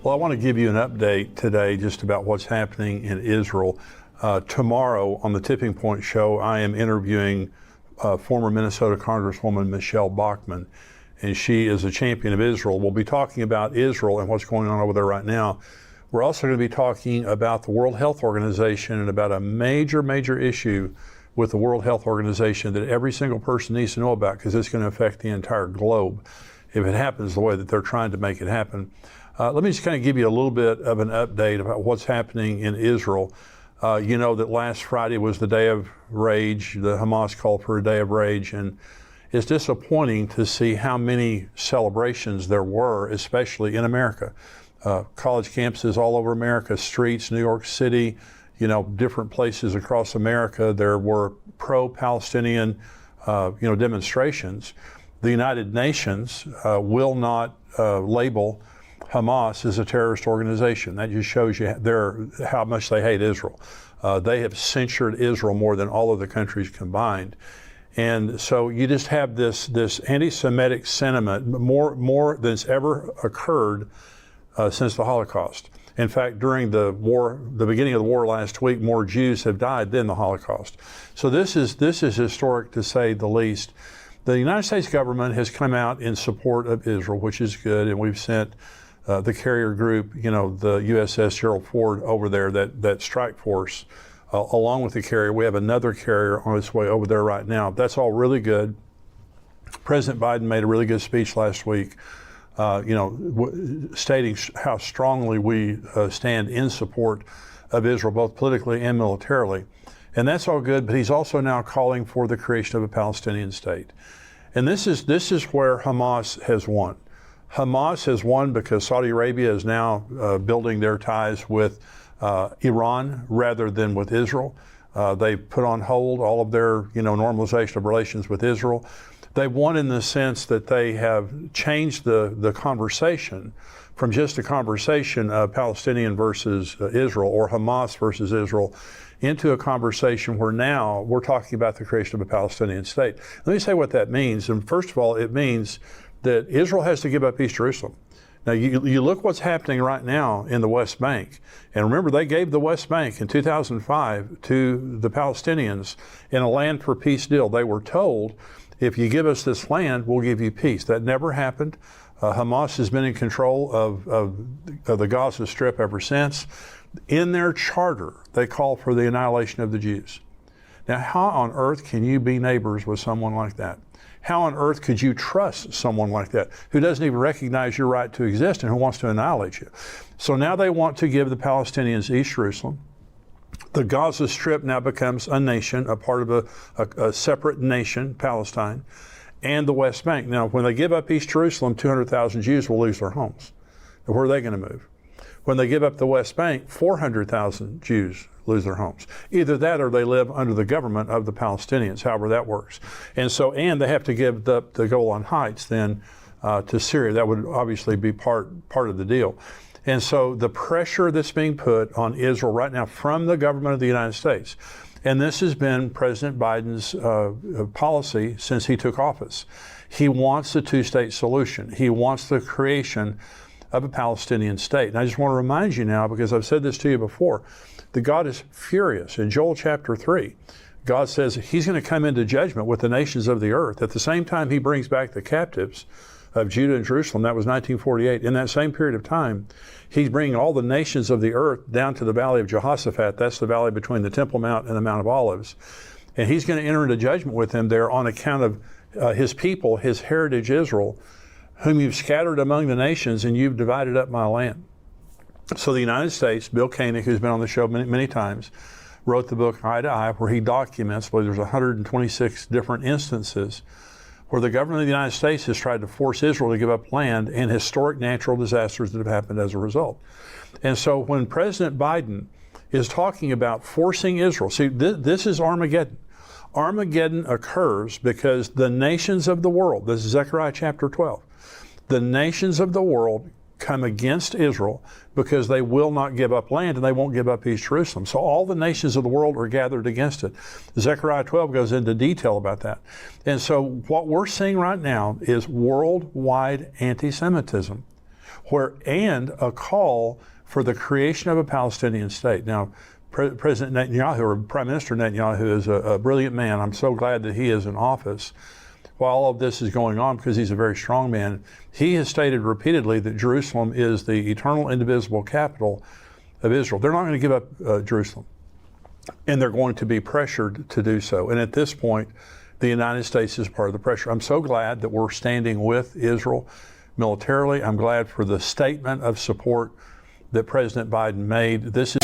Well, I want to give you an update today just about what's happening in Israel. Tomorrow on the Tipping Point Show, I am interviewing former Minnesota Congresswoman Michelle Bachmann, and she is a champion of Israel. We'll be talking about Israel and what's going on over there right now. We're also going to be talking about the World Health Organization and about a major issue with the World Health Organization that every single person needs to know about, because it's going to affect the entire globe if it happens the way that they're trying to make it happen. Let me just kind of give you a little bit of an update about what's happening in Israel. You know that last Friday was the Day of Rage. The Hamas called for a Day of Rage, and it's disappointing to see how many celebrations there were, especially in America. College campuses all over America, streets, New York City, different places across America. There were pro-Palestinian, demonstrations. The United Nations will not label Hamas is a terrorist organization. That just shows you how much they hate Israel. They have censured Israel more than all of the countries combined. And so you just have this anti-Semitic sentiment more than it's ever occurred since the Holocaust. In fact, during the beginning of the war last week, more Jews have died than the Holocaust. So this is historic, to say the least. The United States government has come out in support of Israel, which is good, and we've sent the carrier group, the USS Gerald Ford over there, that strike force, along with the carrier. We have another carrier on its way over there right now. That's all really good. President Biden made a really good speech last week, stating how strongly we stand in support of Israel, both politically and militarily. And that's all good, but he's also now calling for the creation of a Palestinian state. And this is where Hamas has won. Hamas has won because Saudi Arabia is now building their ties with Iran rather than with Israel. They've put on hold all of their normalization of relations with Israel. They've won in the sense that they have changed the conversation from just a conversation of Palestinian versus Israel or Hamas versus Israel into a conversation where now we're talking about the creation of a Palestinian state. Let me say what that means. And first of all, it means that Israel has to give up East Jerusalem. Now, you look what's happening right now in the West Bank. And remember, they gave the West Bank in 2005 to the Palestinians in a land for peace deal. They were told, if you give us this land, we'll give you peace. That never happened. Hamas has been in control of the Gaza Strip ever since. In their charter, they call for the annihilation of the Jews. Now, how on earth can you be neighbors with someone like that? How on earth could you trust someone like that who doesn't even recognize your right to exist and who wants to annihilate you? So now they want to give the Palestinians East Jerusalem. The Gaza Strip now becomes a nation, a part of a separate nation, Palestine, and the West Bank. Now, when they give up East Jerusalem, 200,000 Jews will lose their homes. Now, where are they going to move? When they give up the West Bank, 400,000 Jews lose their homes. Either that or they live under the government of the Palestinians, however that works. And they have to give up the Golan Heights then to Syria. That would obviously be part of the deal. And so the pressure that's being put on Israel right now from the government of the United States, and this has been President Biden's policy since he took office. He wants a two-state solution. He wants the creation of a Palestinian state. And I just want to remind you now, because I've said this to you before, that God is furious. In Joel chapter 3, God says he's going to come into judgment with the nations of the earth. At the same time he brings back the captives of Judah and Jerusalem, that was 1948. In that same period of time, he's bringing all the nations of the earth down to the valley of Jehoshaphat. That's the valley between the Temple Mount and the Mount of Olives. And he's going to enter into judgment with them there on account of his people, his heritage Israel, whom you've scattered among the nations, and you've divided up my land. So the United States, Bill Koenig, who's been on the show many times, wrote the book Eye to Eye, where he documents, there's 126 different instances where the government of the United States has tried to force Israel to give up land and historic natural disasters that have happened as a result. And so when President Biden is talking about forcing Israel, see, this is Armageddon. Armageddon occurs because the nations of the world, this is Zechariah chapter 12, the nations of the world come against Israel because they will not give up land and they won't give up East Jerusalem. So all the nations of the world are gathered against it. Zechariah 12 goes into detail about that. And so what we're seeing right now is worldwide anti-Semitism. and a call for the creation of a Palestinian state. Now, President Netanyahu, or Prime Minister Netanyahu, is a brilliant man. I'm so glad that he is in office while all of this is going on, because he's a very strong man. He has stated repeatedly that Jerusalem is the eternal, indivisible capital of Israel. They're not going to give up Jerusalem, and they're going to be pressured to do so. And at this point, the United States is part of the pressure. I'm so glad that we're standing with Israel militarily. I'm glad for the statement of support that President Biden made. This is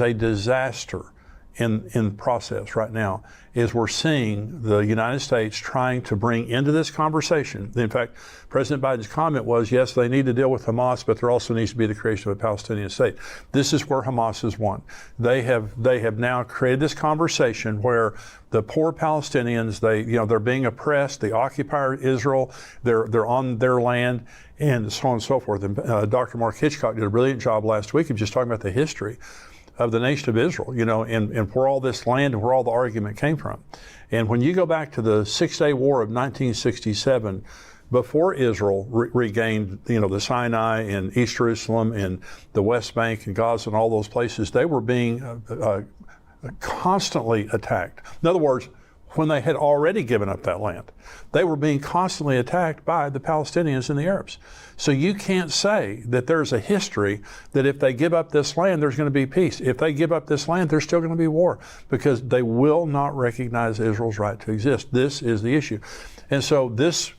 a disaster in the process right now, is we're seeing the United States trying to bring into this conversation. In fact, President Biden's comment was, yes, they need to deal with Hamas, but there also needs to be the creation of a Palestinian state. This is where Hamas has won. They have now created this conversation where the poor Palestinians, they're being oppressed. The occupier Israel, they're on their land, and so on and so forth. And Dr. Mark Hitchcock did a brilliant job last week of just talking about the history of the nation of Israel, and where all this land and where all the argument came from. And when you go back to the Six-Day War of 1967, before Israel regained, the Sinai and East Jerusalem and the West Bank and Gaza and all those places, they were being constantly attacked. In other words, when they had already given up that land, they were being constantly attacked by the Palestinians and the Arabs. So you can't say that there's a history that if they give up this land, there's going to be peace. If they give up this land, there's still going to be war, because they will not recognize Israel's right to exist. This is the issue. And so this,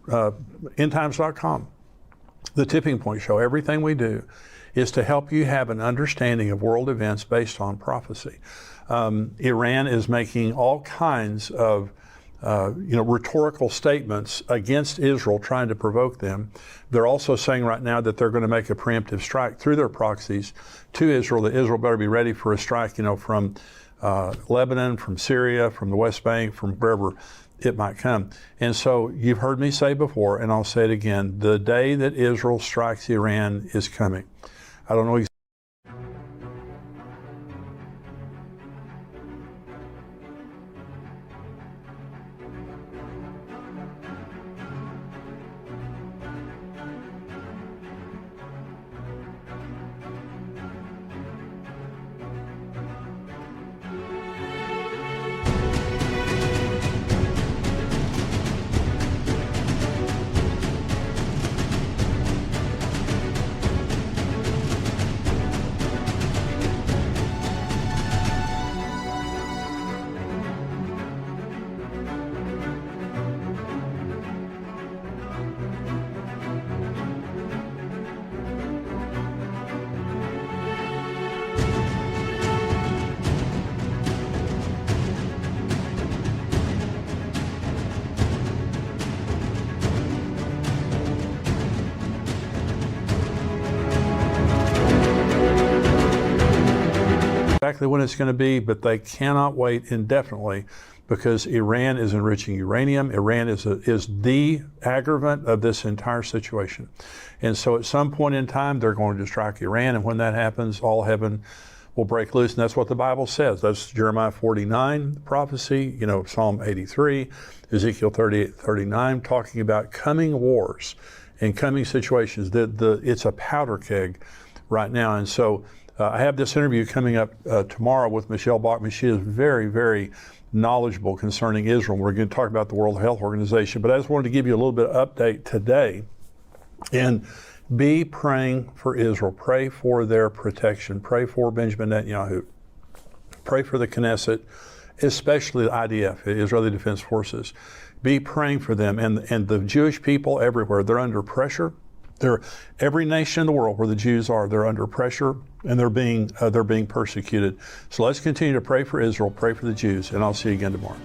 endtimes.com, the Tipping Point Show, everything we do is to help you have an understanding of world events based on prophecy. Iran is making all kinds of rhetorical statements against Israel, trying to provoke them. They're also saying right now that they're going to make a preemptive strike through their proxies to Israel, that Israel better be ready for a strike, from Lebanon, from Syria, from the West Bank, from wherever it might come. And so you've heard me say before, and I'll say it again, the day that Israel strikes Iran is coming. I don't know exactly when it's going to be, but they cannot wait indefinitely, because Iran is enriching uranium. Iran is the aggravant of this entire situation. And so at some point in time, they're going to strike Iran, and when that happens, all heaven will break loose. And that's what the Bible says. That's Jeremiah 49 prophecy, Psalm 83, Ezekiel 38, 39, talking about coming wars and coming situations. It's a powder keg right now. And so I have this interview coming up tomorrow with Michelle Bachmann. She is very, very knowledgeable concerning Israel. We're going to talk about the World Health Organization, but I just wanted to give you a little bit of update today. And be praying for Israel. Pray for their protection. Pray for Benjamin Netanyahu. Pray for the Knesset, especially the IDF, the Israeli Defense Forces. Be praying for them. And the Jewish people everywhere, they're under pressure. Every nation in the world where the Jews are, they're under pressure and they're being persecuted. So let's continue to pray for Israel, pray for the Jews, and I'll see you again tomorrow.